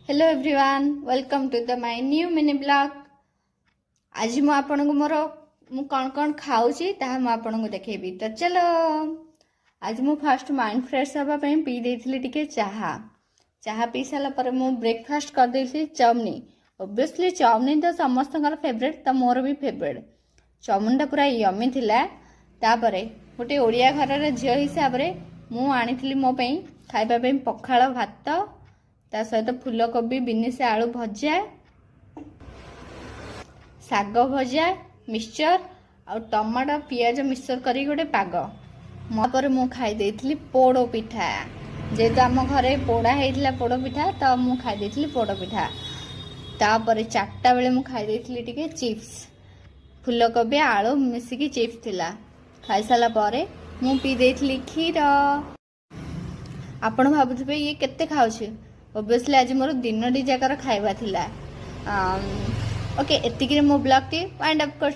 Hello everyone welcome to the my new mini blog. आज मु आपन को मोर मु कौन कौन खाऊची ताहा मु आपन को देखेबी। तो चलो आज मु फर्स्ट माइंड फ्रेश हबा पई पी देथिली टिके चाहा पी साला पर मु ब्रेकफास्ट कर देथिली चाउमिन। ऑब्वियसली चाउमिन तो समस्तଙ୍କର फेवरेट तो मोर भी फेवरेट। चाउमिन टा पूरा यमी थिला। तापरे गोटे ओडिया घर रे झियो हिसाब रे मु आनिथिली मो पई खाइबा पई पखाळ भात ता सहित फूलकोबी बिनिस आलू भजा साग भजा मिक्सचर आ टमाटो पियाज मिक्सचर करी गोटे पाग मोपर मु खाई देथिली पोड़ पिठा। जेहेतु आम घरे पोड़ा होता पोड़ पिठा तो मु खाई देथिली पोड़ पिठा। तापर 4टा बेले मु खाई देथिली टिके चिप्स फूलकोबी आलू मिसिकी चिप्स थिला। खाई साला परे मु पी देथिली क्षीर। आपण भाबुथिबे ये केते खाउछे। ऑब्वियसली आज मोर दिनटी जाकर खाइबा थिला। ओके एतिकी मो ब्लॉग टी वाइंड अप कर